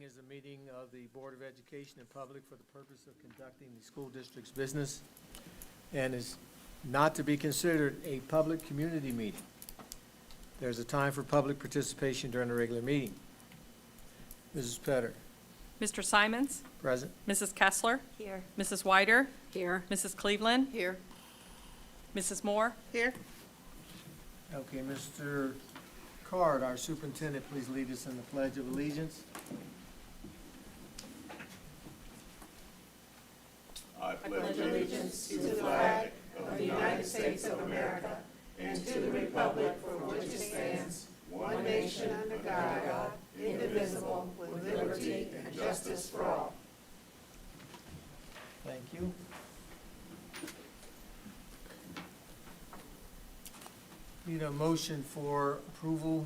is a meeting of the Board of Education in public for the purpose of conducting the school district's business and is not to be considered a public community meeting. There's a time for public participation during the regular meeting. Mrs. Petter. Mr. Simons? Present. Mrs. Kessler? Here. Mrs. Weider? Here. Mrs. Cleveland? Here. Mrs. Moore? Here. Okay, Mr. Card, our superintendent, please lead us in the Pledge of Allegiance. I pledge allegiance to the flag of the United States of America and to the republic for which it stands, one nation under God, indivisible, with liberty and justice for all. Thank you. Need a motion for approval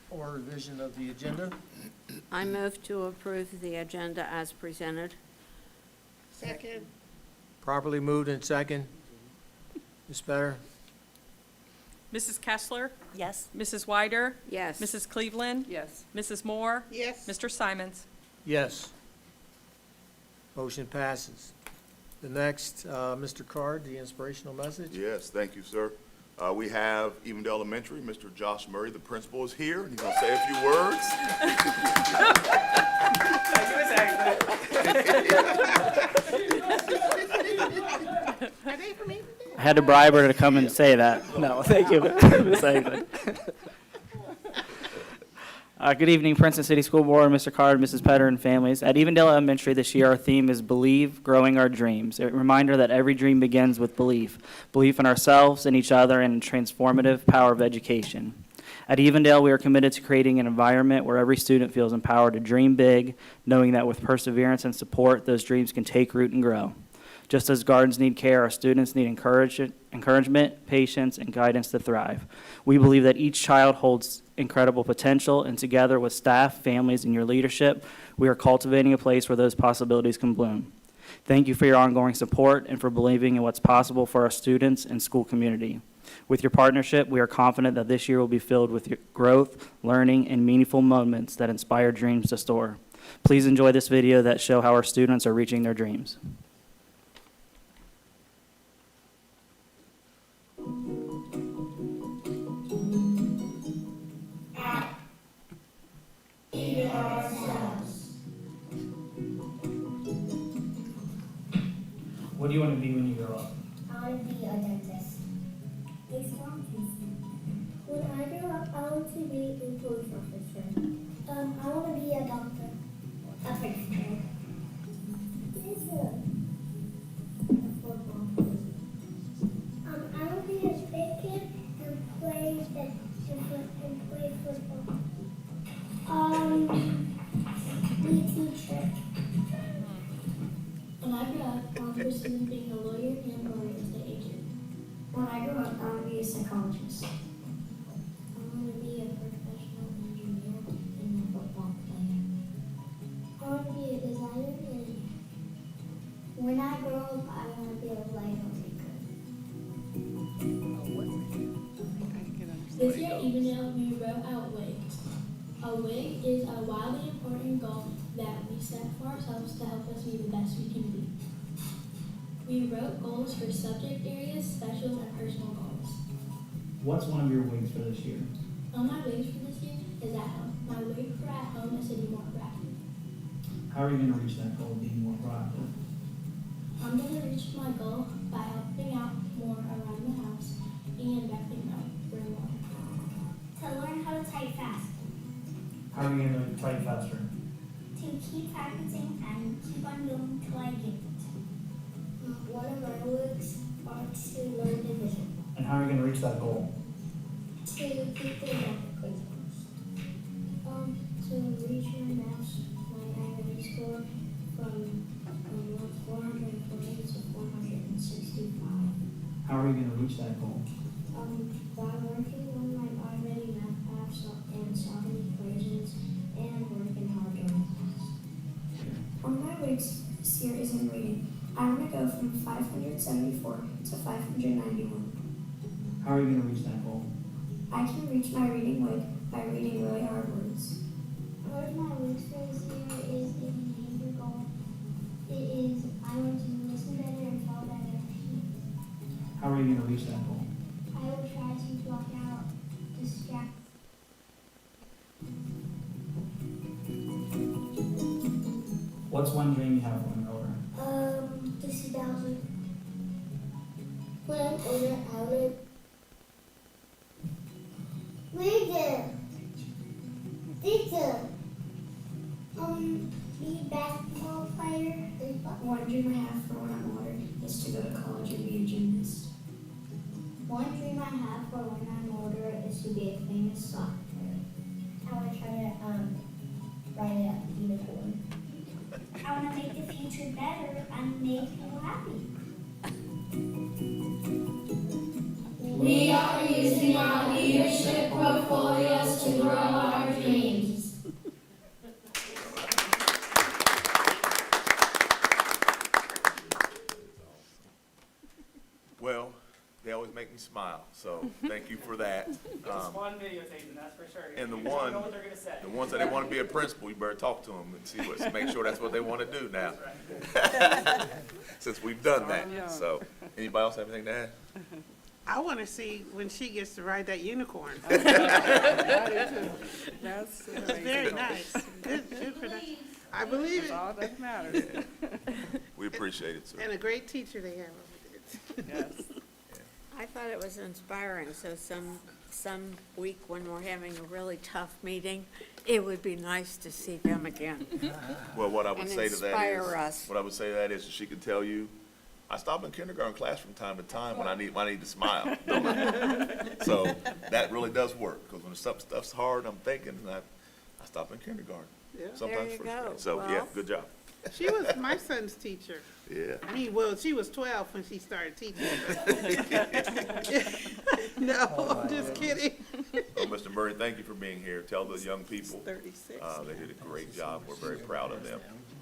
or revision of the agenda. I move to approve the agenda as presented. Second. Properly moved and second. Ms. Petter? Mrs. Kessler? Yes. Mrs. Weider? Yes. Mrs. Cleveland? Yes. Mrs. Moore? Yes. Mr. Simons? Yes. Motion passes. The next, Mr. Card, the inspirational message. Yes, thank you, sir. We have Evendale Elementary, Mr. Josh Murray, the principal, is here, and he's going to say a few words. I had to bribe her to come and say that. No, thank you, Ms. Eglin. Good evening, Princeton City School Board, Mr. Card, Mrs. Petter, and families. At Evendale Elementary this year, our theme is Believe, Growing Our Dreams. A reminder that every dream begins with belief. Belief in ourselves and each other and transformative power of education. At Evendale, we are committed to creating an environment where every student feels empowered to dream big, knowing that with perseverance and support, those dreams can take root and grow. Just as gardens need care, our students need encouragement, patience, and guidance to thrive. We believe that each child holds incredible potential, and together with staff, families, and your leadership, we are cultivating a place where those possibilities can bloom. Thank you for your ongoing support and for believing in what's possible for our students and school community. With your partnership, we are confident that this year will be filled with your growth, learning, and meaningful moments that inspire dreams to soar. Please enjoy this video that show how our students are reaching their dreams. What do you want to be when you grow up? I want to be a dentist. When I grow up, I want to be a police officer. I want to be a doctor. A principal. This is a football. I want to be a big kid and play football. Be a teacher. When I grow up, I want to pursue being a lawyer and or an estate agent. When I grow up, I want to be a psychologist. I want to be a professional engineer and a football player. I want to be a designer, and when I grow up, I want to be a Lego maker. This year at Evendale, we wrote out WIGs. A WIG is a wildly important goal that we set for ourselves to help us be the best we can be. We wrote goals for subject areas, specials, and personal goals. What's one of your wigs for this year? My WIGs for this year is at home. My WIG for at home is to be more proactive. How are you going to reach that goal of being more proactive? I'm going to reach my goal by helping out more around the house and backing up for more. To learn how to type fast. How are you going to type faster? To keep practicing and keep on going till I get it. One of my works are to learn division. And how are you going to reach that goal? To keep the equations. To reach my average score from 440 to 465. How are you going to reach that goal? By working on my already math apps and solving equations and working hard during class. One of my weeks this year is in reading. I want to go from 574 to 591. How are you going to reach that goal? I can reach my reading weight by reading really hard words. Part of my week are you going to reach that goal? I will try to block out distract. What's one dream you have when you're older? To see Bowser. When I'm older, I would. Teacher. Be a basketball player. One dream I have for when I'm older is to go to college and be a gymnast. One dream I have for when I'm older is to be a famous soccer player. I want to try to ride a unicorn. I want to make the future better and make people happy. We are using our leadership portfolios to grow our dreams. Well, they always make me smile, so thank you for that. One videotaping, that's for sure. And the You don't one, know what they're gonna say. the ones that they want to be a principal, you better talk to them and see make sure that's what they want to do now. Since we've done that. So, anybody else have anything to add? I want to see when she gets to ride that unicorn. That's It's very nice. Good for that. I believe it. all that matters. We appreciate it, sir. And a great teacher they have over there. Yes. I thought it was inspiring, so some week when we're having a really tough meeting, it would be nice to see them again. Well, what I would And say to that inspire us. is, what I would say to that is, she could tell you, I stop in kindergarten class from time to time when I need to smile. Don't I? So that really does work, because when stuff's hard, I'm thinking, and I stop in kindergarten. Yeah. Sometimes There you first grade. go. So, yeah, Well. good job. She was my son's teacher. Yeah. I mean, well, she was 12 when she started teaching. No, I'm just kidding. Well, Mr. Murray, thank you for being here. Tell the young people, 36. they did a great job. We're very proud of them.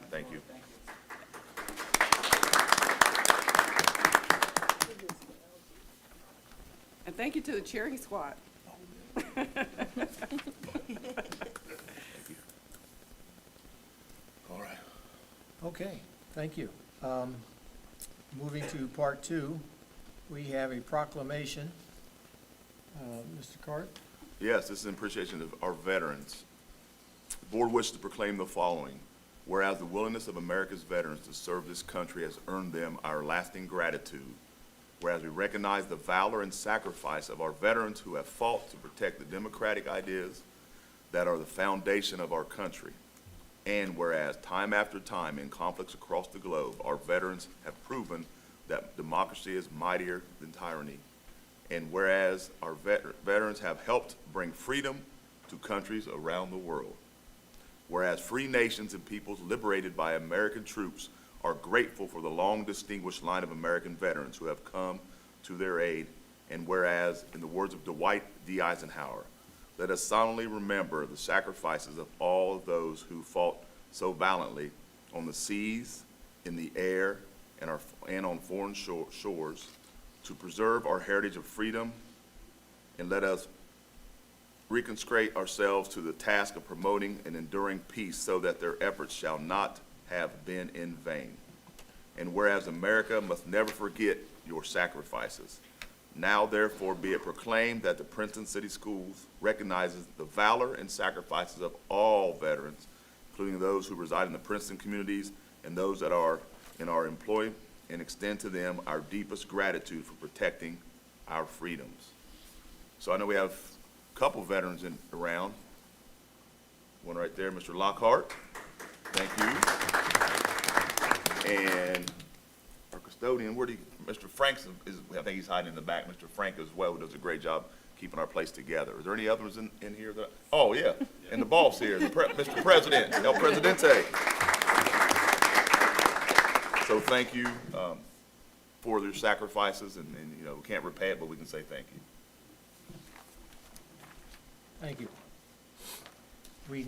Thank you. And thank you to the cheering squad. All right. Okay, thank you. Moving to part two, we have a proclamation. Mr. Cart? Yes, this is in appreciation of our veterans. The board wishes to proclaim the following. Whereas the willingness of America's veterans to serve this country has earned them our lasting gratitude. Whereas we recognize the valor and sacrifice of our veterans who have fought to protect the democratic ideas that are the foundation of our country. And whereas time after time in conflicts across the globe, our veterans have proven that democracy is mightier than tyranny. And whereas our veterans have helped bring freedom to countries around the world. Whereas free nations and peoples liberated by American troops are grateful for the long distinguished line of American veterans who have come to their aid. And whereas, in the words of Dwight D. Eisenhower, let us solemnly remember the sacrifices of all of those who fought so valiantly on the seas, in the air, and on foreign shores to preserve our heritage of freedom, and let us reconsecrate ourselves to the task of promoting and enduring peace so that their efforts shall not have been in vain. And whereas America must never forget your sacrifices, now therefore be it proclaimed that the Princeton City Schools recognizes the valor and sacrifices of all veterans, including those who reside in the Princeton communities and those that are in our employ, and extend to them our deepest gratitude for protecting our freedoms. So I know we have a couple veterans around. One right there, Mr. Lockhart. Thank you. And our custodian, Mr. Franks I think he's hiding in the back. Mr. Frank as well, who does a great job keeping our place together. Is there any others in here that, oh yeah, and the boss here, Mr. President, El Presidente. So thank you for their sacrifices, and you know, we can't repay it, but we can say thank you. Thank you. We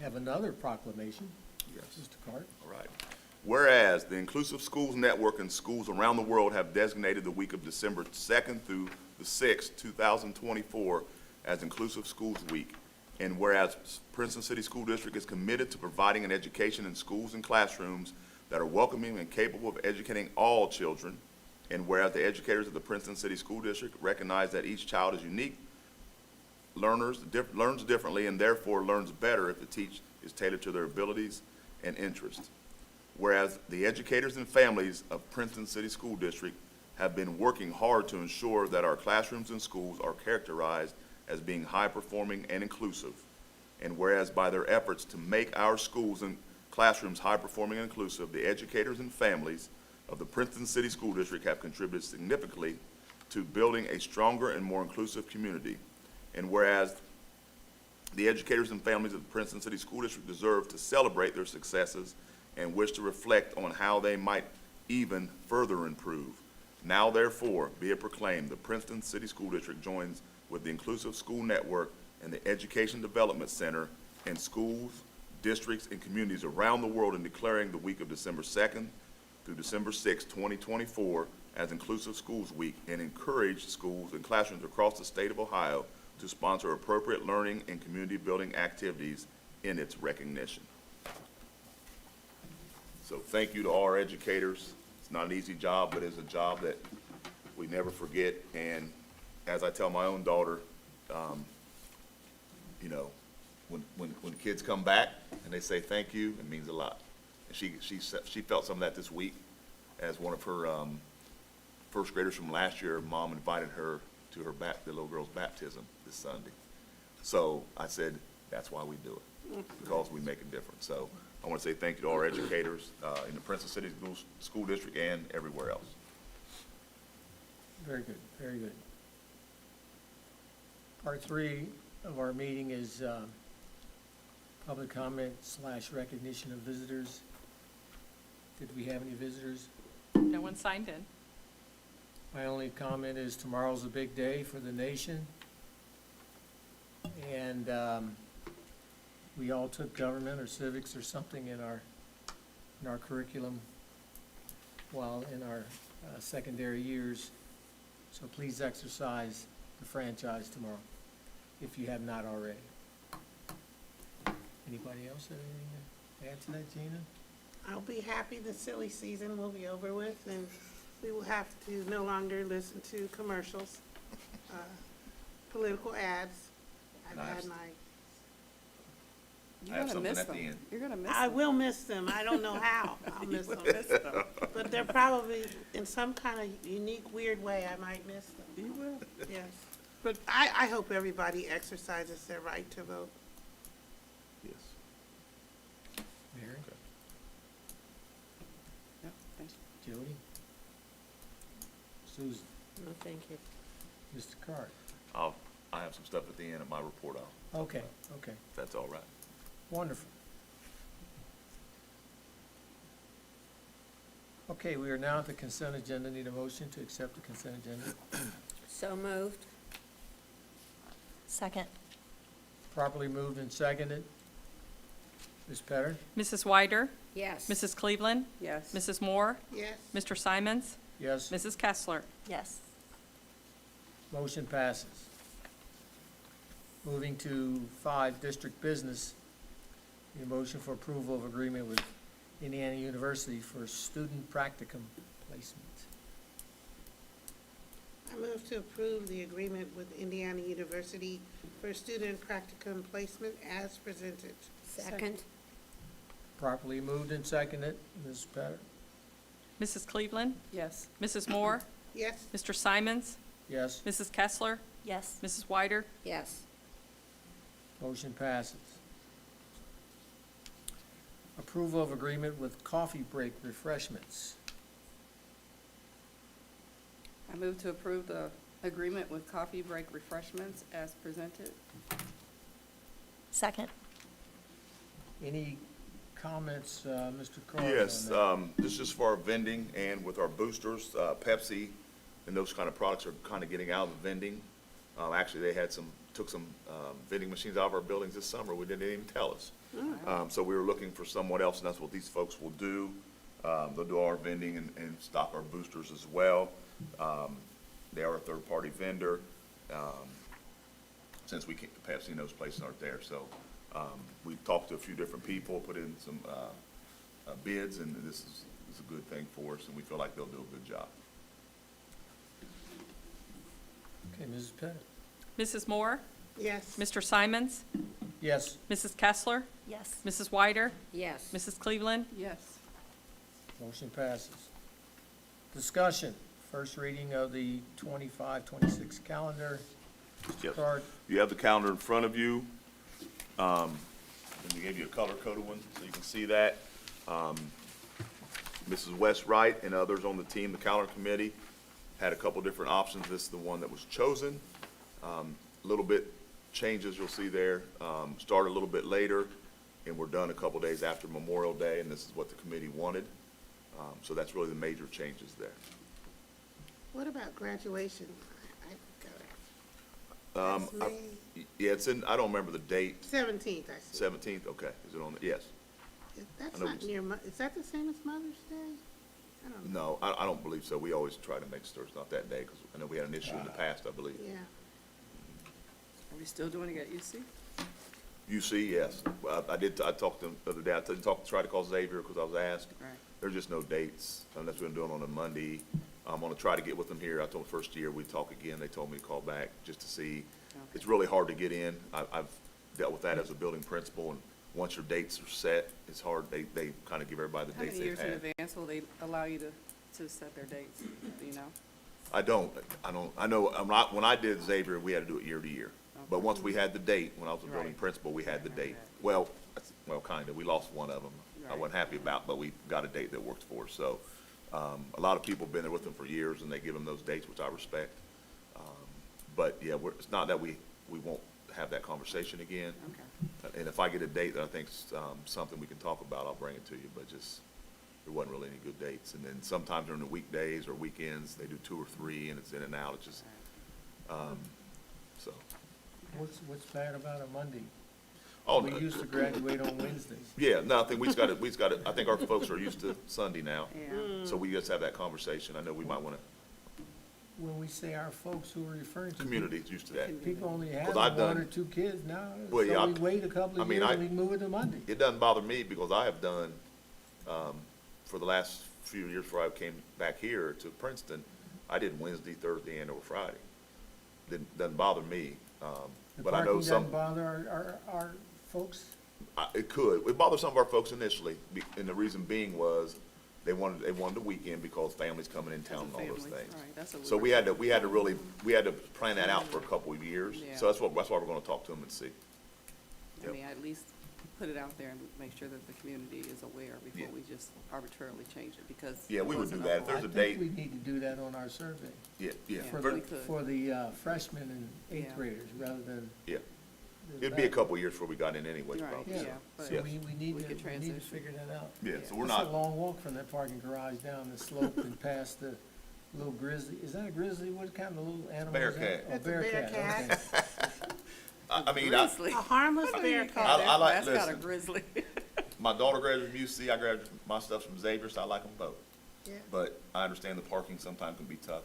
have another proclamation. Yes. Mr. Cart? All right. Whereas the Inclusive Schools Network and schools around the world have designated the week of December 2nd through the 6th, 2024 as Inclusive Schools Week. And whereas Princeton City School District is committed to providing an education in schools and classrooms that are welcoming and capable of educating all children. And whereas the educators of the Princeton City School District recognize that each child is unique, learns differently, and therefore learns better if the teach is tailored to their abilities and interests. Whereas the educators and families of Princeton City School District have been working hard to ensure that our classrooms and schools are characterized as being high-performing and inclusive. And whereas by their efforts to make our schools and classrooms high-performing and inclusive, the educators and families of the Princeton City School District have contributed significantly to building a stronger and more inclusive community. And whereas the educators and families of the Princeton City School District deserve to celebrate their successes and wish to reflect on how they might even further improve. Now therefore, be it proclaimed, the Princeton City School District joins with the Inclusive School Network and the Education Development Center and schools, districts, and communities around the world in declaring the week of December 2nd through December 6, 2024 as Inclusive Schools Week, and encourage schools and classrooms across the state of Ohio to sponsor appropriate learning and community building activities in its recognition. So thank you to all our educators. It's not an easy job, but it's a job that we never forget. And as I tell my own daughter, you know, when kids come back and they say thank you, it means a lot. And she felt some of that this week as one of her first graders from last year. Mom invited her to the little girl's baptism this Sunday. So I said, that's why we do it, because we make a difference. So I want to say thank you to all our educators in the Princeton City School District and everywhere else. Very good, very good. Part 3 of our meeting is public comment / recognition of visitors. Did we have any visitors? No one signed in. My only comment is tomorrow's a big day for the nation. And we all took government or civics or something in our curriculum while in our secondary years. So please exercise the franchise tomorrow, if you have not already. Anybody else have anything to add to that, Gina? I'll be happy the silly season will be over with, and we will have to no longer listen to commercials, political ads. I've Nice. had my, You're I have gonna something miss at the them. end. You're gonna miss I them. will miss them. I don't know how I'll miss them. But they're probably, in some kind of unique, weird way, I might miss them. You will. Yes. But I hope everybody exercises their right to vote. Yes. Mary? Yeah, thanks. Jody? Susan? No, thank you. Mr. Card? I have some stuff at the end of my report. Okay, okay, If that's all right. wonderful. Okay, we are now at the consent agenda. Need a motion to accept the consent agenda. So moved. Second. Properly moved and seconded. Ms. Petter? Mrs. Wyder? Yes. Mrs. Cleveland? Yes. Mrs. Moore? Yes. Mr. Simons? Yes. Mrs. Kessler? Yes. Motion passes. Moving to 5, district business. Need a motion for approval of agreement with Indiana University for student practicum placement. I move to approve the agreement with Indiana University for student practicum placement as presented. Second. Properly moved and seconded. Ms. Petter? Mrs. Cleveland? Yes. Mrs. Moore? Yes. Mr. Simons? Yes. Mrs. Kessler? Yes. Mrs. Wyder? Yes. Motion passes. Approval of agreement with coffee break refreshments. I move to approve the agreement with coffee break refreshments as presented. Second. Any comments, Mr. Carter? Yes, on that? this is just for our vending and with our boosters, Pepsi and those kind of products are kind of getting out of the vending. Actually, they took some vending machines out of our buildings this summer. They didn't even tell us. So we were looking for someone else, and that's what these folks will do. They'll do our vending and stock our boosters as well. They are a third-party vendor, since we can't, Pepsi and those places aren't there. So we talked to a few different people, put in some bids, and this is a good thing for us, and we feel like they'll do a good job. Okay, Mrs. Pettit? Mrs. Moore, Yes. Mr. Simons, Yes. Mrs. Kessler, Yes. Mrs. Whiter, Yes. Mrs. Cleveland, Yes. Motion passes. Discussion, first reading of the 25-26 calendar. Yes. Card. You have the calendar in front of you. And we gave you a color-coded one, so you can see that. Mrs. West Wright and others on the team, the calendar committee, had a couple different options. This is the one that was chosen. A little bit changes you'll see there. Started a little bit later, and we're done a couple days after Memorial Day, and this is what the committee wanted. So that's really the major changes there. What about graduation? Um, That's I- May Yeah, it's in, I don't remember the date, 17th, I see. 17th, okay, is it on, yes. That's I know not it's- near, is that the same as Mother's Day? I don't know. No, I don't believe so. We always try to make sure it's not that day, because I know we had an issue in the past, I believe. Yeah. Are we still doing it at UC? UC, yes. Well, I talked to them the other day, tried to call Xavier because I was asked. Right. There's just no dates, unless we're doing it on a Monday. I'm gonna try to get with them here. I told them first year we'd talk again. They told me to call back just to see. It's really hard to get in. I've dealt with that as a building principal, and once your dates are set, it's hard. They kind of give everybody the How dates many they've years in had. advance will they allow you to set their dates? Do you know? I know, I'm not, when I did Xavier, we had to do it year to year. But once we had the date, when I was a building Right. principal, we had the Right, date. right. Well, kind of, we lost one of them. I Right. wasn't happy about, but we got a date that worked for us. So, a lot of people have been there with them for years, and they give them those dates, which I respect. But, yeah, it's not that we won't have that conversation again. Okay. And if I get a date that I think's, something we can talk about, I'll bring it to you, but just, there wasn't really any good dates. And then sometimes during the weekdays or weekends, they do 2 or 3, and it's in and out. It's just, so. What's bad about a Monday? Oh, We no. used to graduate on Wednesdays. Yeah, no, I think I think our folks are used to Sunday now. Yeah. So we just have that conversation. I know we might want to, When we say our folks, who are referring to? community's used to that. People only have 'Cause I've one done- or 2 kids now, Well, yeah, so we wait a couple I of mean, years and we move it to Monday. It doesn't bother me because I have done, for the last few years before I came back here to Princeton, I did Wednesday, Thursday, and or Friday. Doesn't bother me. The But I know parking some, doesn't bother our folks? it could. It bothered some of our folks initially, and the reason being was they wanted the weekend because families coming in town and all those Families, things. right, that's what So were we had to plan that out for a couple of years. Yeah. So that's why we're gonna talk to them and see. I mean, at least put it out there and make sure that the community is aware before Yeah. we just arbitrarily change it, because. Yeah, we it would do wasn't that. If up there's on- a date. I think we need to do that on our survey Yeah. Yeah. for we the, could. for the freshmen and 8th Yeah. graders rather than. Yeah. the It'd be a back. couple of years before we got in anyway, Right, probably. Yeah, yeah, but- so we need we to, could we need to transition. figure that out. Yeah, so we're It's a not, long walk from that parking garage down the slope and past the little grizzly. Is that a grizzly? What kind of little animal is that? Bearcat. Oh, It's a bearcat, bearcat. okay. I mean, Grizzly. A harmless What do you bearcat. call that I like- mascot, a listen. grizzly? my daughter graduated from UC, I graduated, my stuff's from Xavier, so I like them both. Yeah. But I understand the parking sometimes can be tough,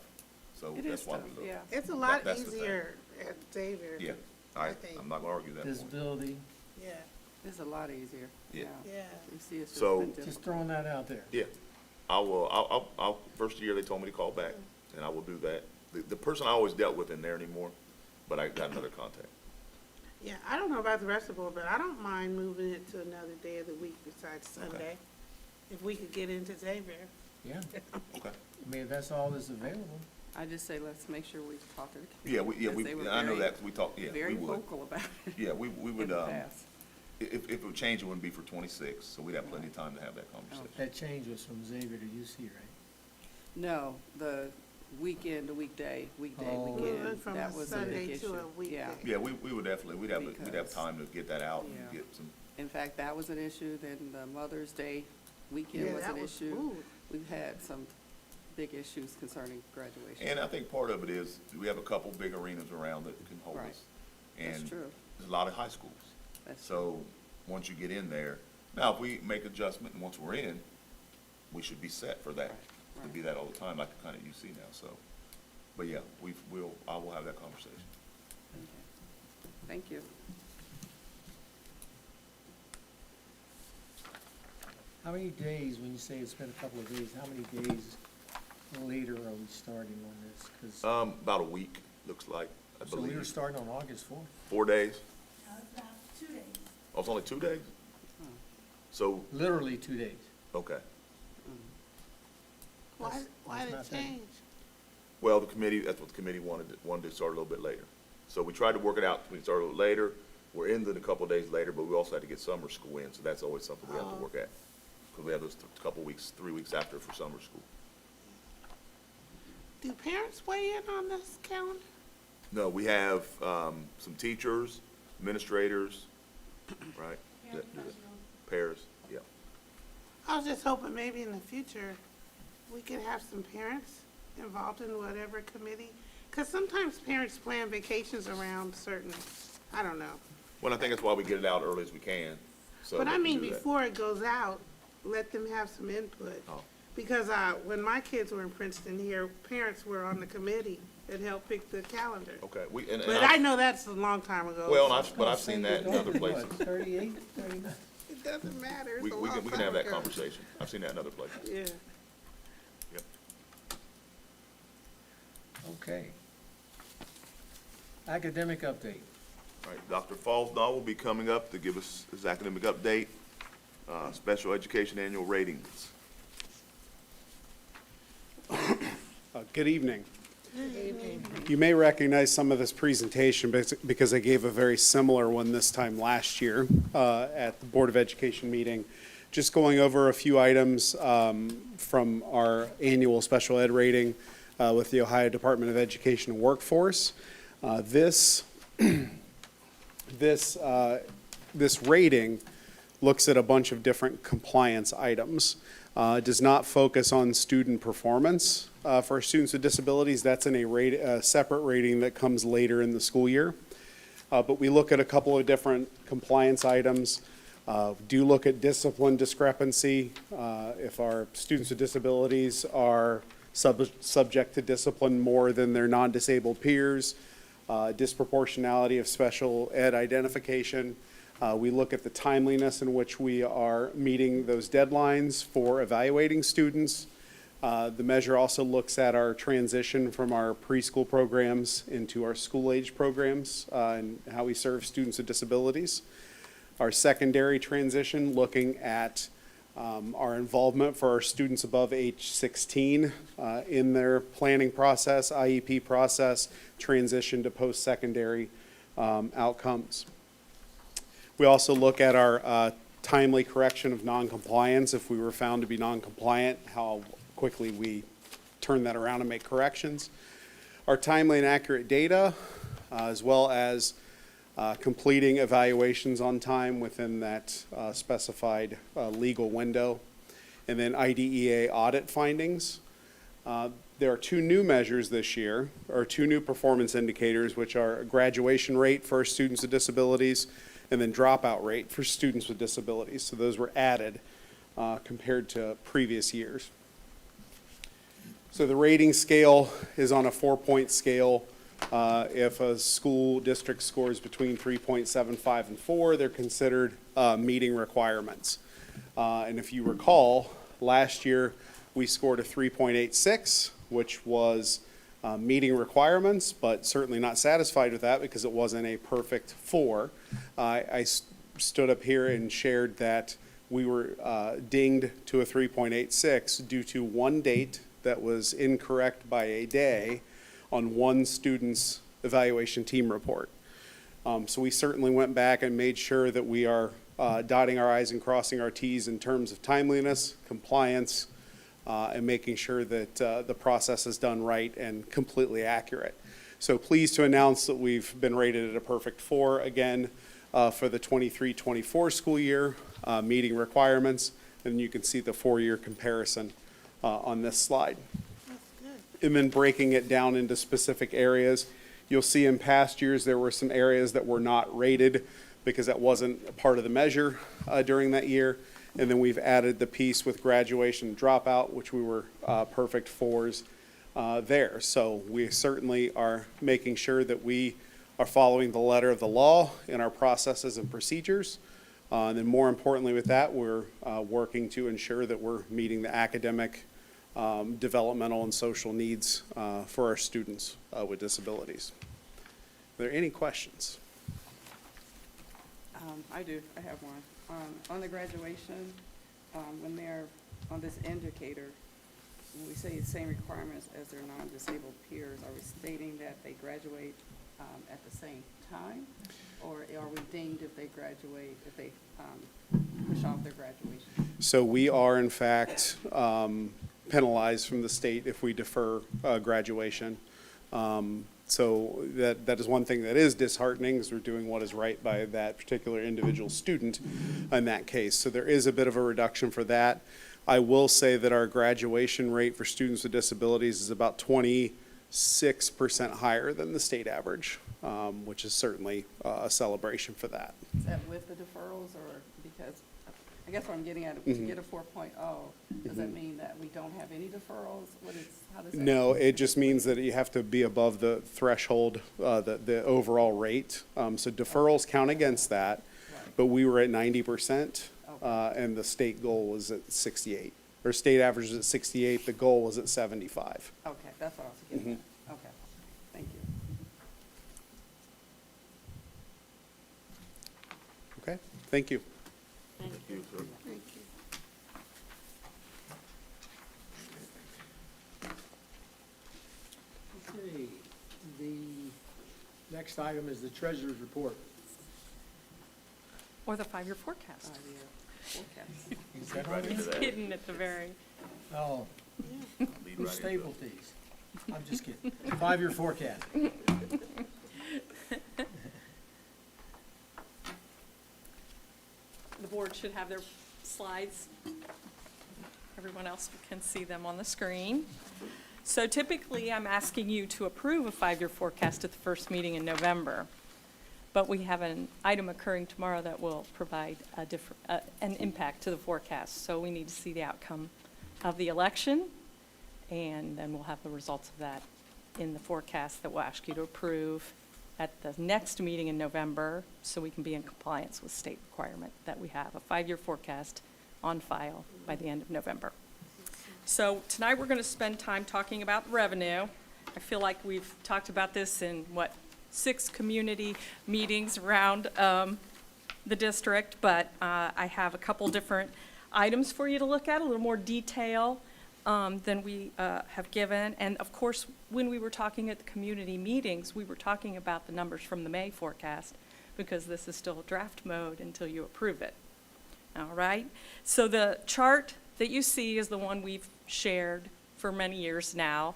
so It that's is why tough, we look. yeah. It's a lot That's the thing. easier at Xavier. Yeah, I think. I'm not gonna argue that point. Disability, Yeah, It's a lot easier. Yeah. yeah. You see, it's just So- been just difficult. throwing that out there. Yeah, first year they told me to call back, and I will do that. The person I always dealt with in there anymore, but I got another contact. Yeah, I don't know about the rest of the board, but I don't mind moving it to another day of the week besides Sunday. If we could get into Xavier. Yeah, Okay. I mean, if that's all that's available. I just say, let's make sure we talk to the Yeah, community. because they were I know very- that, 'cause we talked, yeah, we Very would. vocal about it Yeah, we in would, the past. if it would change, it wouldn't be for 26, so we'd have plenty of time to have that conversation. That change was from Xavier to UC, right? No, the weekend to weekday, weekday, Oh. weekend, Moving from that a was a Sunday big to issue. a weekday. Yeah. Yeah, we would definitely, we'd have Because- time to get that out and Yeah. get some, In fact, that was an issue, then the Mother's Day weekend Yeah, was that an was, issue. ooh, We've had some big issues concerning graduation. and I think part of it is, we have a couple big arenas around that can hold Right. us. That's And true. there's a lot of high schools. That's So, once you get in there, now, if we make adjustment, and once we're in, we should be set for that. Right, To right. be that all the time, like kind of you see now, so. But yeah, I will have that conversation. Okay. Thank you. How many days, when you say it's been a couple of days, how many days later are we starting on this? 'Cause About a week looks like, I So we were believe. starting on August 4th. 4 days? About 2 days. Oh, it's only 2 days? So, Literally 2 days. okay. Why That's did not it bad. change? Well, that's what the committee wanted to start a little bit later. So we tried to work it out, we started a little later, we're ending a couple of days later, but we also had to get summer school in, so that's always something we have to work at. Because we have those couple weeks, 3 weeks after for summer school. Do parents weigh in on this calendar? No, we have, some teachers, administrators, right? Pairs, yeah. I was just hoping maybe in the future, we could have some parents involved in whatever committee. Because sometimes parents plan vacations around certain, I don't know. Well, I think that's why we get it out early as we can, so. But they I can mean, do that. before it goes out, let them have some input. Oh. Because when my kids were in Princeton here, parents were on the committee that helped pick the calendar. Okay, But I know that's a long time ago. well, so but I've seen that in other places. 38, 39? it doesn't matter. It's We a long can time have that ago. conversation. I've seen that in other places. Yeah. Yep. Okay. Academic update. All right, Dr. Fallsdahl will be coming up to give us his academic update, special education annual ratings. Good evening. You may recognize some of this presentation because I gave a very similar one this time last year at the Board of Education meeting. Just going over a few items from our annual special ed rating with the Ohio Department of Education and Workforce. This rating looks at a bunch of different compliance items. Does not focus on student performance for students with disabilities. That's in a separate rating that comes later in the school year. But we look at a couple of different compliance items. Do look at discipline discrepancy. If our students with disabilities are subject to discipline more than their non-disabled peers, disproportionality of special ed identification. We look at the timeliness in which we are meeting those deadlines for evaluating students. The measure also looks at our transition from our preschool programs into our school-age programs and how we serve students with disabilities. Our secondary transition, looking at our involvement for our students above age 16 in their planning process, IEP process, transition to post-secondary outcomes. We also look at our timely correction of noncompliance. If we were found to be noncompliant, how quickly we turn that around and make corrections. Our timely and accurate data, as well as completing evaluations on time within that specified legal window. And then IDEA audit findings. There are two new measures this year, or two new performance indicators, which are graduation rate for students with disabilities and then dropout rate for students with disabilities. So those were added compared to previous years. So the rating scale is on a 4-point scale. If a school district scores between 3.75 and 4, they're considered meeting requirements. And if you recall, last year we scored a 3.86, which was meeting requirements, but certainly not satisfied with that because it wasn't a perfect 4. I stood up here and shared that we were dinged to a 3.86 due to one date that was incorrect by a day on one student's evaluation team report. So we certainly went back and made sure that we are dotting our I's and crossing our T's in terms of timeliness, compliance, and making sure that the process is done right and completely accurate. So pleased to announce that we've been rated at a perfect 4 again for the 23-24 school year, meeting requirements, and you can see the 4-year comparison on this slide. And then breaking it down into specific areas. You'll see in past years there were some areas that were not rated because that wasn't a part of the measure during that year. And then we've added the piece with graduation and dropout, which we were perfect 4s there. So we certainly are making sure that we are following the letter of the law in our processes and procedures. And then more importantly with that, we're working to ensure that we're meeting the academic, developmental, and social needs for our students with disabilities. there any questions? I do, I have one. On the graduation, when they're on this indicator, when we say the same requirements as their non-disabled peers, are we stating that they graduate at the same time? Or are we deemed if they graduate, if they push off their graduation? So we are in fact penalized from the state if we defer graduation. So that is one thing that is disheartening, is we're doing what is right by that particular individual student in that case. So there is a bit of a reduction for that. I will say that our graduation rate for students with disabilities is about 26% higher than the state average, which is certainly a celebration for that. Is that with the deferrals, or because, I guess what I'm getting at, to get a 4.0, does that mean that we don't have any deferrals? How does that? No, it just means that you have to be above the threshold, the overall rate. So deferrals count against that, but we were at 90%, and the state goal was at 68. Or state average was at 68, the goal was at 75. Okay, that's what I was getting at. Okay, thank you. Okay, thank you. Thank you. Thank you. Okay, the next item is the treasurer's report. Or the five-year forecast. Forecast. Is that Right right? into that. Hidden at the very, Oh, Lead who right into it. stapled these? I'm just kidding. 5-year forecast. the board should have their slides. Everyone else can see them on the screen. So typically, I'm asking you to approve a 5-year forecast at the first meeting in November. But we have an item occurring tomorrow that will provide an impact to the forecast. So we need to see the outcome of the election, and then we'll have the results of that in the forecast that we'll ask you to approve at the next meeting in November, so we can be in compliance with state requirement that we have a 5-year forecast on file by the end of November. So tonight, we're going to spend time talking about revenue. I feel like we've talked about this in, 6 community meetings around the district, but I have a couple different items for you to look at, a little more detail than we have given. And of course, when we were talking at the community meetings, we were talking about the numbers from the May forecast, because this is still draft mode until you approve it. All right? So the chart that you see is the one we've shared for many years now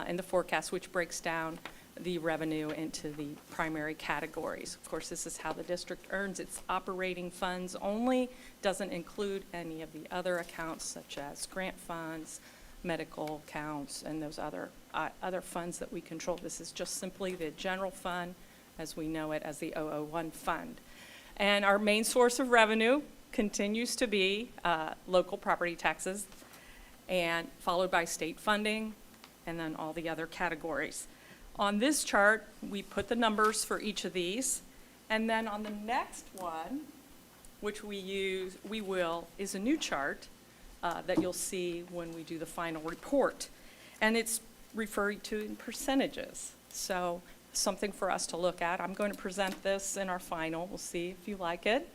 in the forecast, which breaks down the revenue into the primary categories. Of course, this is how the district earns its operating funds only, doesn't include any of the other accounts such as grant funds, medical accounts, and those other funds that we control. This is just simply the general fund as we know it as the 001 fund. And our main source of revenue continues to be local property taxes, and followed by state funding, and then all the other categories. On this chart, we put the numbers for each of these, and then on the next one, which is a new chart that you'll see when we do the final report. And it's referred to in percentages. So something for us to look at. I'm going to present this in our final. We'll see if you like it.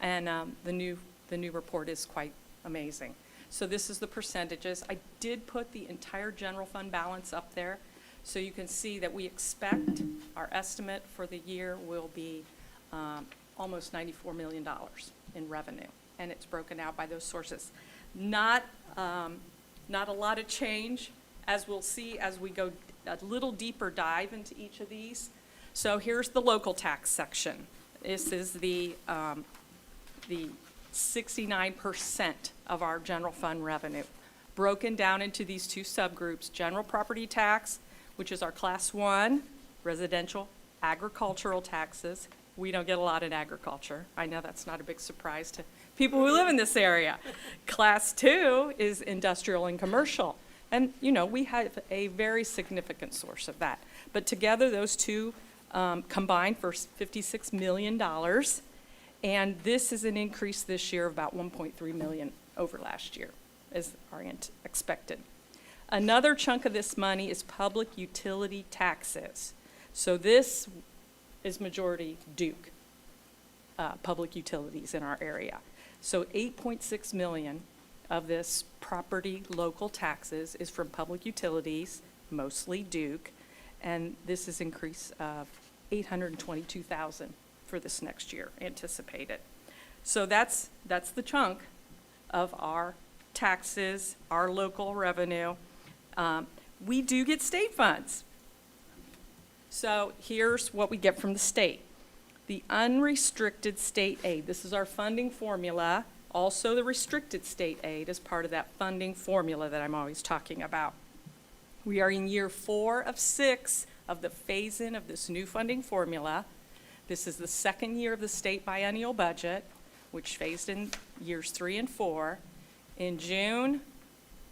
And the new report is quite amazing. So this is the percentages. I did put the entire general fund balance up there, so you can see that we expect our estimate for the year will be almost $94 million in revenue, and it's broken out by those sources. Not a lot of change, as we'll see as we go a little deeper dive into each of these. So here's the local tax section. This is the 69% of our general fund revenue, broken down into these two subgroups: general property tax, which is our class 1 residential agricultural taxes. We don't get a lot in agriculture. I know that's not a big surprise to people who live in this area. Class 2 is industrial and commercial. And, we have a very significant source of that. But together, those two combined for $56 million. And this is an increase this year of about $1.3 million over last year, as are expected. Another chunk of this money is public utility taxes. So this is majority Duke public utilities in our area. So 8.6 million of this property local taxes is from public utilities, mostly Duke, and this is increase of 822,000 for this next year anticipated. So that's the chunk of our taxes, our local revenue. We do get state funds. So here's what we get from the state. The unrestricted state aid, this is our funding formula. Also the restricted state aid is part of that funding formula that I'm always talking about. We are in year 4 of 6 of the phase-in of this new funding formula. This is the second year of the state biennial budget, which phased in years 3 and 4. In June,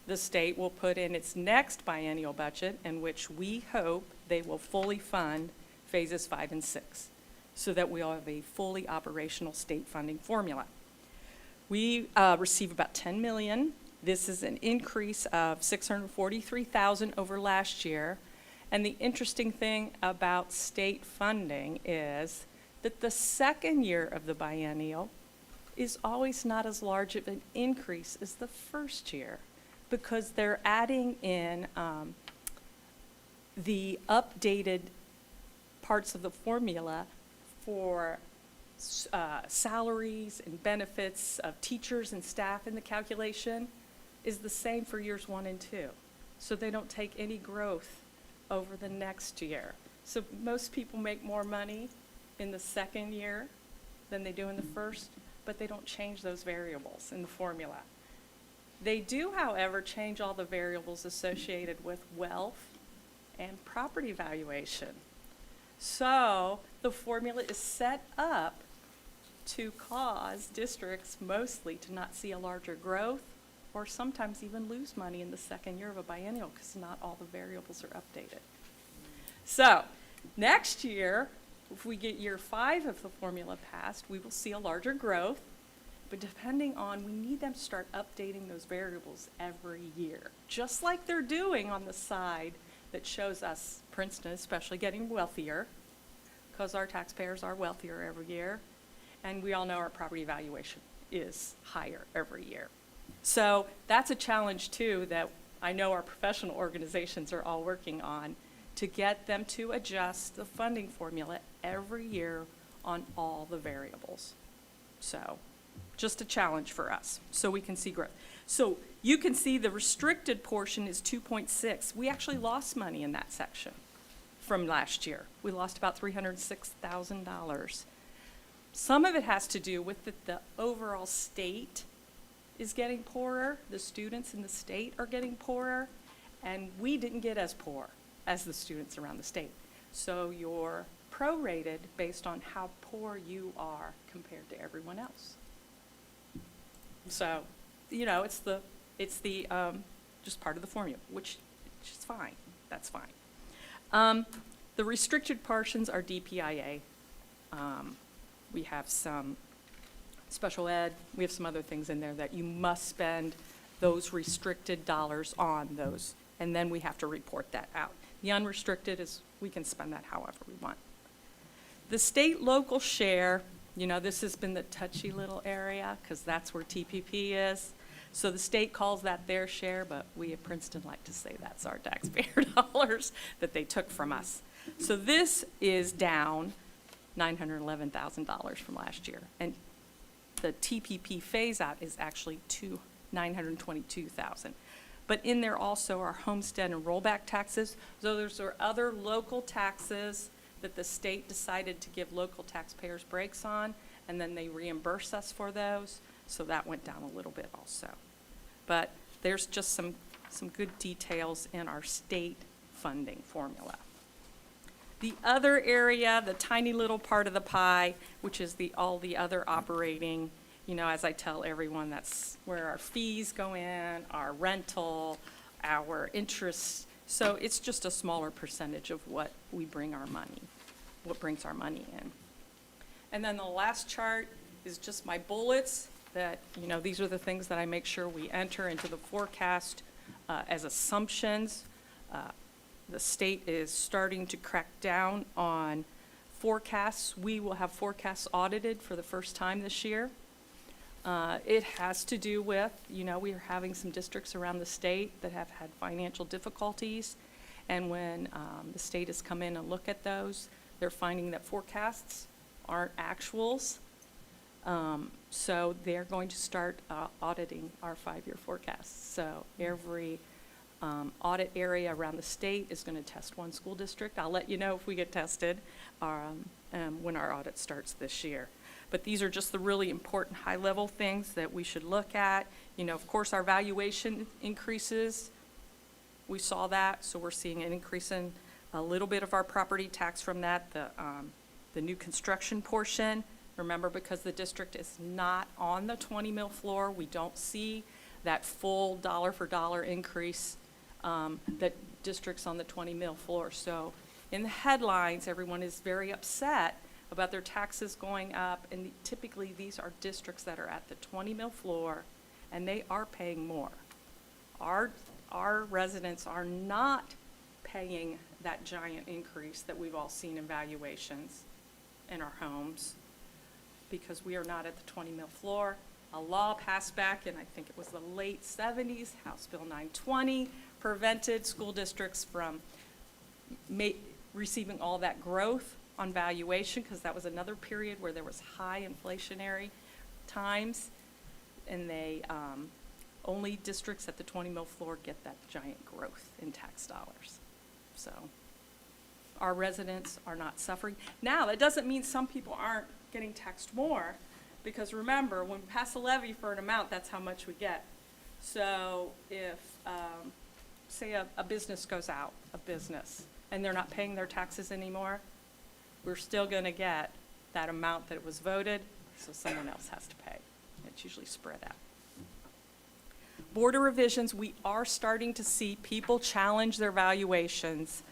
the state will put in its next biennial budget, in which we hope they will fully fund phases 5 and 6, so that we'll have a fully operational state funding formula. We receive about 10 million. This is an increase of 643,000 over last year. And the interesting thing about state funding is that the second year of the biennial is always not as large of an increase as the first year, because they're adding in the updated parts of the formula for salaries and benefits of teachers and staff in the calculation is the same for years 1 and 2. So they don't take any growth over the next year. So most people make more money in the second year than they do in the first, but they don't change those variables in the formula. They do, however, change all the variables associated with wealth and property valuation. So the formula is set up to cause districts mostly to not see a larger growth, or sometimes even lose money in the second year of a biennial, because not all the variables are updated. So next year, if we get year 5 of the formula passed, we will see a larger growth, but depending on, we need them to start updating those variables every year, just like they're doing on the side that shows us, Princeton especially, getting wealthier, because our taxpayers are wealthier every year, and we all know our property valuation is higher every year. So that's a challenge too that I know our professional organizations are all working on, to get them to adjust the funding formula every year on all the variables. So just a challenge for us, so we can see growth. So you can see the restricted portion is 2.6. We actually lost money in that section from last year. We lost about $306,000. Some of it has to do with that the overall state is getting poorer, the students in the state are getting poorer, and we didn't get as poor as the students around the state. So you're prorated based on how poor you are compared to everyone else. So, you know, it's the just part of the formula, which is fine. That's fine. The restricted portions are DPIA. We have some special ed. We have some other things in there that you must spend those restricted dollars on those, and then we have to report that out. The unrestricted is, we can spend that however we want. The state-local share, you know, this has been the touchy little area, because that's where TPP is. So the state calls that their share, but we at Princeton like to say that's our taxpayer dollars that they took from us. So this is down $911,000 from last year. And the TPP phase-out is actually $922,000. But in there also are homestead and rollback taxes. So those are other local taxes that the state decided to give local taxpayers breaks on, and then they reimburse us for those. So that went down a little bit also. But there's just some good details in our state funding formula. The other area, the tiny little part of the pie, which is all the other operating, you know, as I tell everyone, that's where our fees go in, our rental, our interest. So it's just a smaller percentage of what we bring our money, what brings our money in. And then the last chart is just my bullets that, you know, these are the things that I make sure we enter into the forecast as assumptions. The state is starting to crack down on Forecasts, we will have forecasts audited for the first time this year. It has to do with, we are having some districts around the state that have had financial difficulties. And when the state has come in and looked at those, they're finding that forecasts aren't actuals. So they're going to start auditing our 5-year forecasts. So every audit area around the state is going to test one school district. I'll let you know if we get tested when our audit starts this year. But these are just the really important high-level things that we should look at. Of course, our valuation increases. We saw that, so we're seeing an increase in a little bit of our property tax from that, the new construction portion. Remember, because the district is not on the 20 mil floor, we don't see that full dollar for dollar increase that districts on the 20 mil floor. So in the headlines, everyone is very upset about their taxes going up, and typically these are districts that are at the 20 mil floor, and they are paying more. Our residents are not paying that giant increase that we've all seen in valuations in our homes because we are not at the 20 mil floor. A law passed back in, I think it was the late 70s, House Bill 920, prevented school districts from receiving all that growth on valuation, because that was another period where there was high inflationary times, and they only districts at the 20 mil floor get that giant growth in tax dollars. So our residents are not suffering. Now, that doesn't mean some people aren't getting taxed more, because remember, when we pass a levy for an amount, that's how much we get. So if, say a business goes out of business and they're not paying their taxes anymore, we're still going to get that amount that was voted, so someone else has to pay. It's usually spread out. Board of Revisions, we are starting to see people challenge their valuations.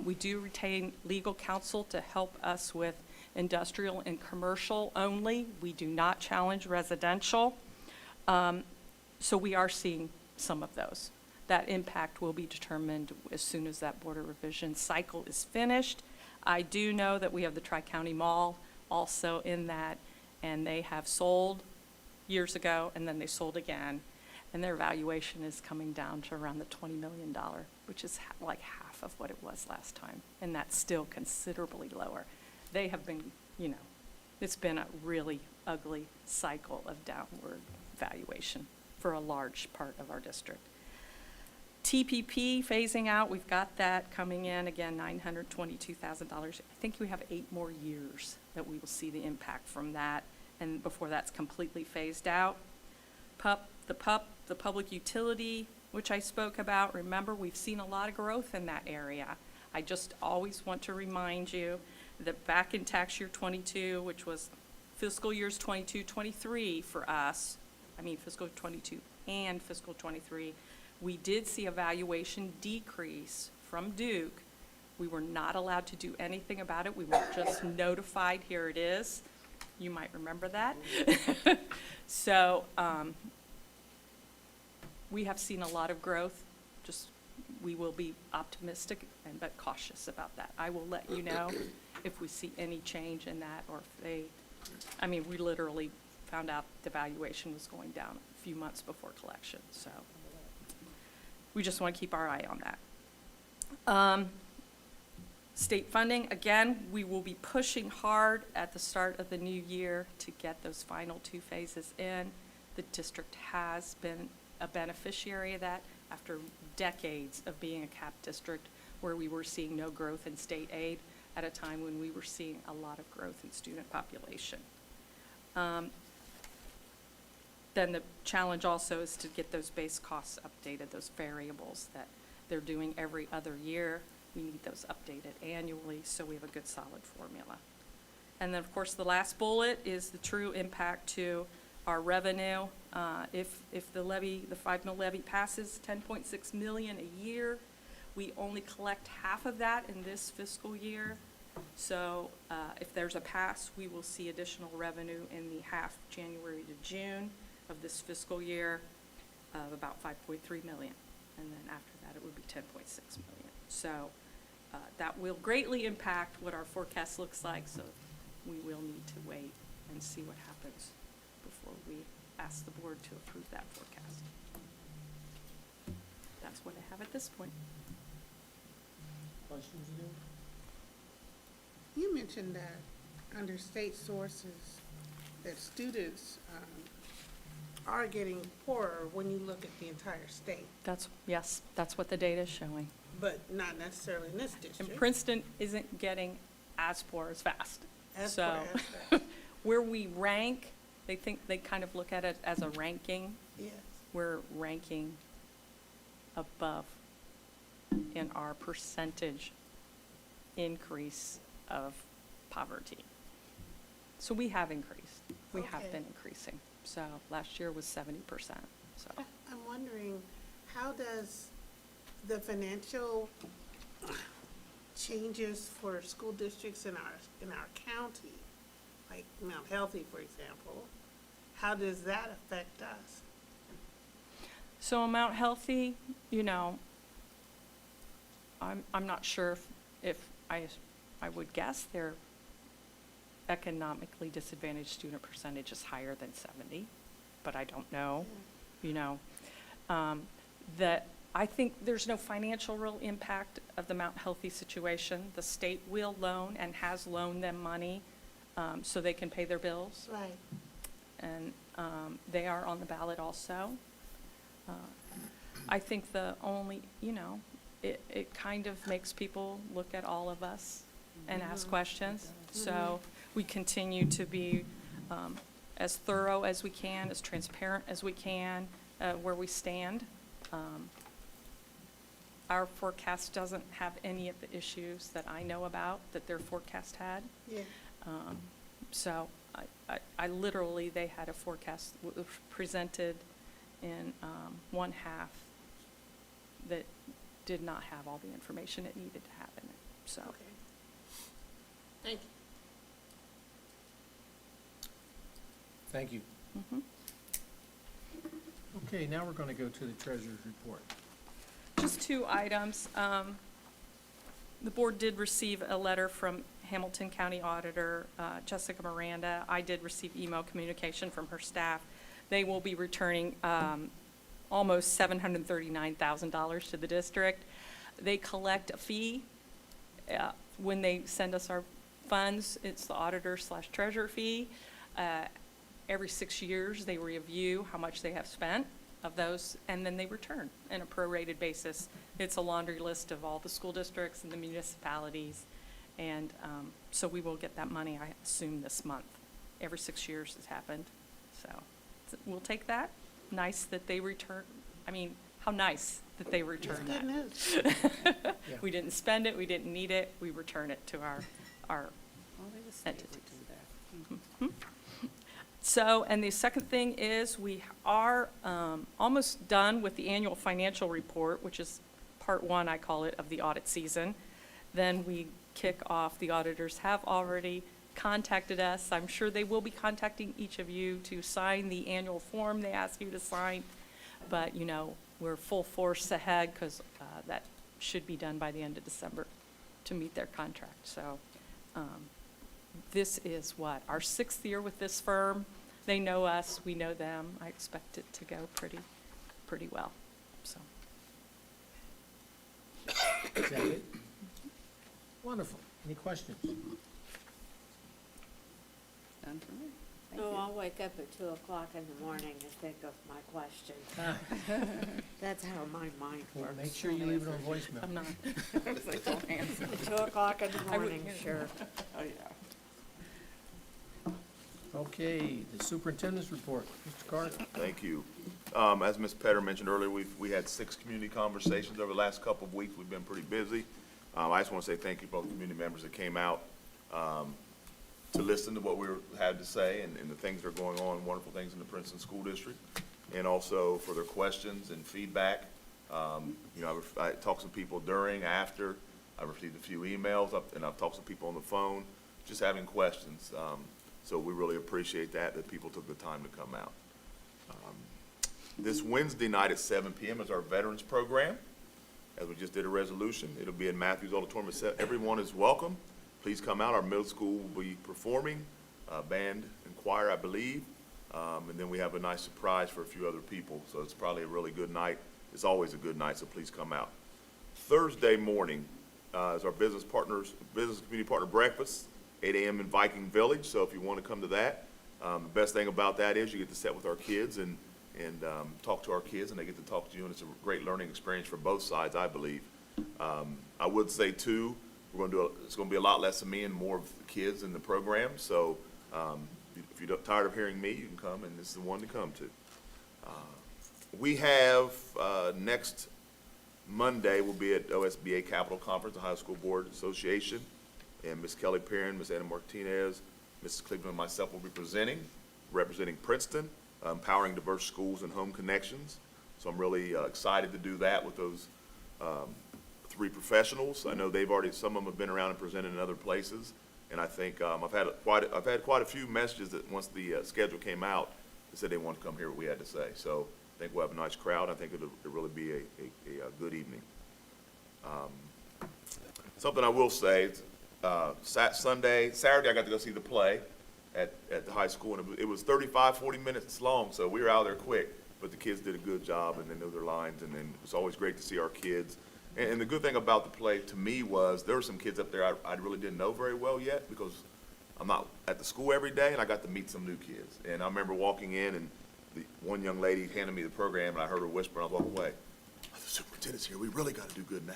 We do retain legal counsel to help us with industrial and commercial only. We do not challenge residential. So we are seeing some of those. That impact will be determined as soon as that Board of Revision cycle is finished. I do know that we have the Tri-County Mall also in that, and they have sold years ago, and then they sold again, and their valuation is coming down to around the $20 million, which is like half of what it was last time, and that's still considerably lower. They have been, it's been a really ugly cycle of downward valuation for a large part of our district. TPP phasing out, we've got that coming in, again, $922,000. I think we have 8 more years that we will see the impact from that, and before that's completely phased out. The public utility, which I spoke about, remember, we've seen a lot of growth in that area. I just always want to remind you that back in tax year 22, which was fiscal years 22, 23 for us, fiscal 22 and fiscal 23, we did see a valuation decrease from Duke. We were not allowed to do anything about it. We were just notified, here it is. You might remember that. So we have seen a lot of growth. Just we will be optimistic but cautious about that. I will let you know if we see any change in that, or if they, we literally found out the valuation was going down a few months before collection. So we just want to keep our eye on that. State funding, again, we will be pushing hard at the start of the new year to get those final 2 phases in. The district has been a beneficiary of that after decades of being a capped district where we were seeing no growth in state aid at a time when we were seeing a lot of growth in student population. Then the challenge also is to get those base costs updated, those variables that they're doing every other year. We need those updated annually so we have a good solid formula. And then, of course, the last bullet is the true impact to our revenue. If the levy, the 5 mil levy passes, $10.6 million a year, we only collect half of that in this fiscal year. So if there's a pass, we will see additional revenue in the half January to June of this fiscal year of about $5.3 million. And then after that, it would be $10.6 million. So that will greatly impact what our forecast looks like, so we will need to wait and see what happens before we ask the board to approve that forecast. That's what I have at this point. Questions again? You mentioned that under state sources, that students are getting poorer when you look at the entire state, Yes, that's what the data is showing. but not necessarily in this And district. Princeton isn't getting as poor as fast. As So, far as that. where we rank, they kind of look at it as a ranking. Yes. We're ranking above in our percentage increase of poverty. So we have increased. We have Okay. been increasing. So last year was 70%, so. I'm wondering, how does the financial changes for school districts in our county, like Mount Healthy, for example, how does that affect us? So Mount Healthy, you know, I'm not sure if I would guess their economically disadvantaged student percentage is higher than 70, but I don't know, you know. That I think there's no financial real impact of the Mount Healthy situation. The state will loan and has loaned them money so they can pay their bills. Right. And they are on the ballot also. I think the only, you know, it kind of makes people look at all of us and ask questions. So we continue to be as thorough as we can, as transparent as we can, where we stand. Our forecast doesn't have any of the issues that I know about that their forecast had. Yeah. So I literally, they had a forecast presented in one half that did not have all the information it needed to have in it, so. Okay. Thank you. Thank you. Mhm. Okay, now we're going to go to the treasurer's report. Just two items. The board did receive a letter from Hamilton County Auditor Jessica Miranda. I did receive email communication from her staff. They will be returning almost $739,000 to the district. They collect a fee when they send us our funds. It's the auditor/treasurer fee. Every 6 years, they review how much they have spent of those, and then they return on a prorated basis. It's a laundry list of all the school districts and the municipalities, and so we will get that money, I assume, this month. Every 6 years it's happened, so we'll take that. Nice that they return, I mean, how nice that they return that. Good news. Yeah. We didn't spend it, we didn't need it, we return it to our Well, they just say we entities. do that. So, and the second thing is, we are almost done with the annual financial report, which is part one, I call it, of the audit season. Then we kick off, the auditors have already contacted us. I'm sure they will be contacting each of you to sign the annual form they ask you to sign. But, you know, we're full force ahead because that should be done by the end of December to meet their contract. So, this is what, our 6th year with this firm. They know us, we know them. I expect it to go pretty well, so. Is that it? Wonderful. Any questions? Done for me. Thank Oh, you. I'll wake up at 2:00 in the morning and think of my question. That's how my mind Well, works. make sure you leave it on voicemail. I'm not, I was like, don't answer. 2:00 in the I wouldn't morning, hear it. sure. Oh, yeah. Okay, the superintendent's report. Mr. Carter? Thank you. As Ms. Petter mentioned earlier, we had 6 community conversations over the last couple of weeks. We've been pretty busy. I just want to say thank you to both community members that came out to listen to what we had to say and the things that are going on, wonderful things in the Princeton School District, and also for their questions and feedback. You know, I talked to people during, after. I received a few emails, and I've talked to people on the phone, just having questions. So we really appreciate that people took the time to come out. This Wednesday night at 7 p.m. is our Veterans Program. as we just did a resolution. It'll be in Matthews Auditorium. Everyone is welcome. Please come out. Our middle school will be performing, band and choir, I believe. And then we have a nice surprise for a few other people. So it's probably a really good night. It's always a good night, so please come out. Thursday morning is our business community partner breakfast, 8 a.m. in Viking Village. So if you want to come to that, the best thing about that is you get to sit with our kids and talk to our kids, and they get to talk to you, and it's a great learning experience for both sides, I believe. I would say too, it's going to be a lot less of me and more of the kids in the program. So if you're tired of hearing me, you can come, and this is the one to come to. We have next Monday, we'll be at OSBA Capital Conference, the High School Board Association, and Ms. Kelly Perrin, Ms. Anna Martinez, Mrs. Cleveland, and myself will be representing Princeton, empowering diverse schools and home connections. So I'm really excited to do that with those three professionals. I know some of them have been around and presented in other places, and I think I've had quite a few messages that once the schedule came out, they said they want to come hear what we had to say. So I think we'll have a nice crowd. I think it'll really be a good evening. Something I will say, Saturday I got to go see the play at the high school, and it was 35, 40 minutes long, so we were out there quick, but the kids did a good job, and they knew their lines, and then it's always great to see our kids. And the good thing about the play to me was there were some kids up there I really didn't know very well yet, because I'm not at the school every day, and I got to meet some new kids. And I remember walking in, and one young lady handed me the program, and I heard her whisper, and I was walking away, "Oh, the superintendent's here, we really got to do good now."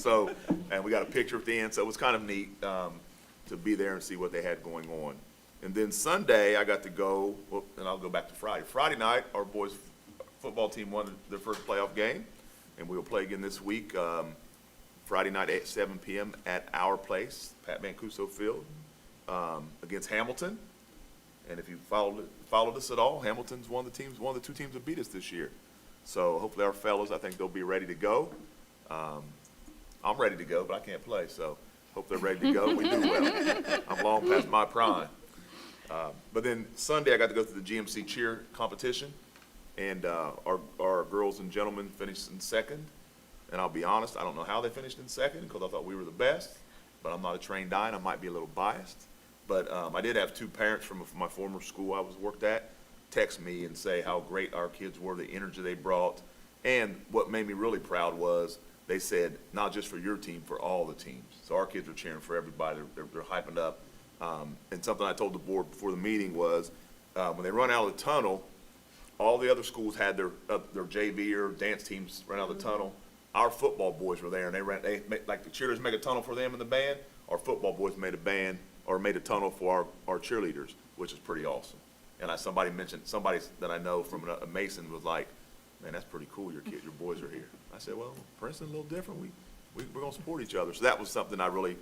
So, and we got a picture at the end, so it was kind of neat to be there and see what they had going on. And then Sunday, I got to go, and I'll go back to Friday. Friday night, our boys' football team won their first playoff game, and we will play again this week, Friday night at 7 p.m. at our place, Pat Mancuso Field, against Hamilton. And if you followed us at all, Hamilton's one of the two teams that beat us this year. So hopefully our fellas, I think they'll be ready to go. I'm ready to go, but I can't play, so hope they're ready to go. We do well. I'm long past my prime. But then Sunday, I got to go to the GMC cheer competition, and our girls and gentlemen finished in second. And I'll be honest, I don't know how they finished in second, because I thought we were the best, but I'm not a trained eye, and I might be a little biased. But I did have two parents from my former school I worked at text me and say how great our kids were, the energy they brought. And what made me really proud was they said, not just for your team, for all the teams. So our kids are cheering for everybody. They're hyping up. And something I told the board before the meeting was when they run out of the tunnel, all the other schools had their JV or dance teams run out of the tunnel. Our football boys were there, and they like the cheerleaders make a tunnel for them in the band. Our football boys made a tunnel for our cheerleaders, which is pretty awesome. And somebody that I know from a Mason was like, "Man, that's pretty cool. Your boys are here." I said, "Well, Princeton a little different. We're gonna support each other." So that was something I really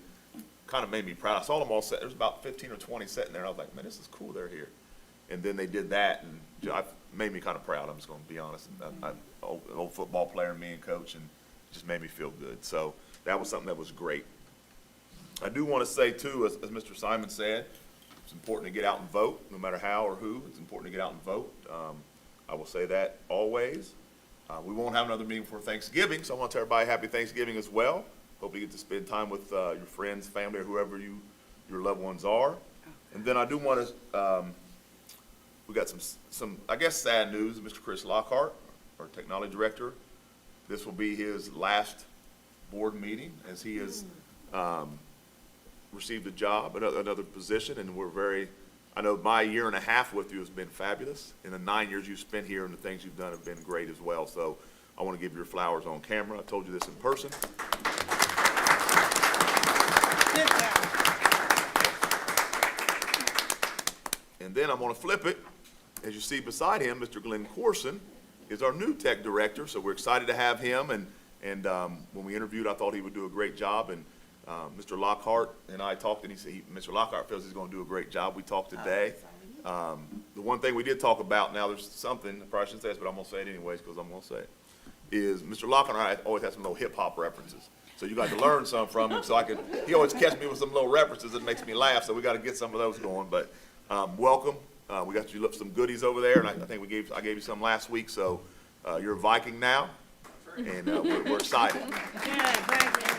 kind of made me proud. I saw them all set. There was about 15 or 20 sitting there, and I was like, "Man, this is cool. They're here." And then they did that, and it made me kind of proud. I'm just gonna be honest. An old football player, and me and coach, and it just made me feel good. So that was something that was great. I do want to say too, as Mr. Simon said, it's important to get out and vote, no matter how or who. It's important to get out and vote. I will say that always. We won't have another meeting before Thanksgiving, so I want to tell everybody happy Thanksgiving as well. Hope you get to spend time with your friends, family, or whoever your loved ones are. And then I do want to, we got some I guess sad news. Mr. Chris Lockhart, our technology director, this will be his last board meeting as he has received a job, another position, and I know my year and a half with you has been fabulous, and the 9 years you've spent here and the things you've done have been great as well. So I want to give you your flowers on camera. I told you this in person. And then I'm going to flip it. As you see beside him, Mr. Glenn Corson is our new tech director, so we're excited to have him. And when we interviewed, I thought he would do a great job. And Mr. Lockhart and I talked, and he said Mr. Lockhart feels he's going to do a great job. We talked today. The one thing we did talk about, now there's something, I probably shouldn't say this, but I'm going to say it anyways because I'm going to say it, is Mr. Lockhart and I always had some little hip-hop references. So you got to learn some from him. So he always catch me with some little references that makes me laugh, so we got to get some of those going. But welcome. We got you some goodies over there, and I think I gave you some last week, so you're a Viking now. And we're excited. Yeah, thank you.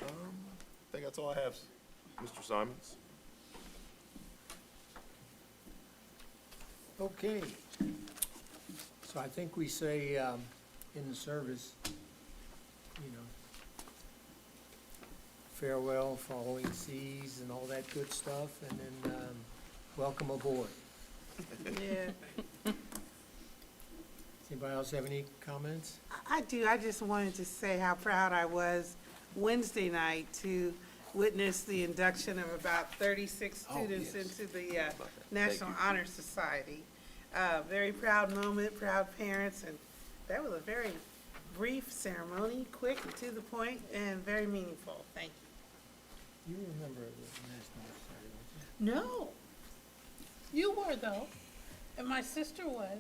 I think that's all I have, Mr. Simons. Okay. So I think we say, in the service, you know, farewell, following seas and all that good stuff, and then, welcome aboard. Yeah, Does anybody else have any comments? I do. I just wanted to say how proud I was Wednesday night to witness the induction of about 36 students into the National Honor Society. Very proud moment, proud parents, and that was a very brief ceremony, quick and to the point, and very meaningful. Thank you. You remember the National Society, No, you were though, and my sister was,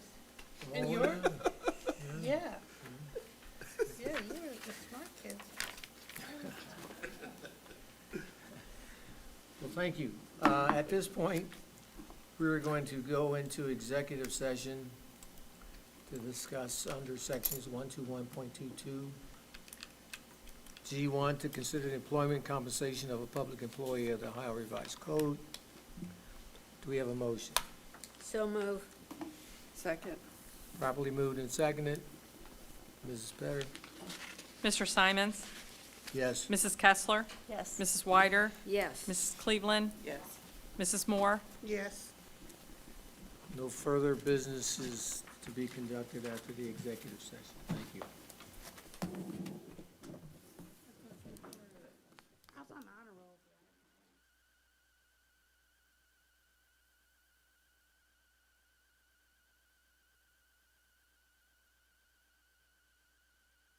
and don't you? you're, Oh, yeah. Yeah, you were the smart kids. Well, thank you. At this point, we're going to go into executive session to discuss under sections 121.22, G1, to consider the employment compensation of a public employee of the Ohio Revised Code. Do we have a motion? So move. Second. Properly moved and seconded. Mrs. Perry? Mr. Simons? Yes. Mrs. Kessler? Yes. Mrs. Wyder? Yes. Mrs. Cleveland? Yes. Mrs. Moore? Yes. No further business is to be conducted after the executive session. Thank you.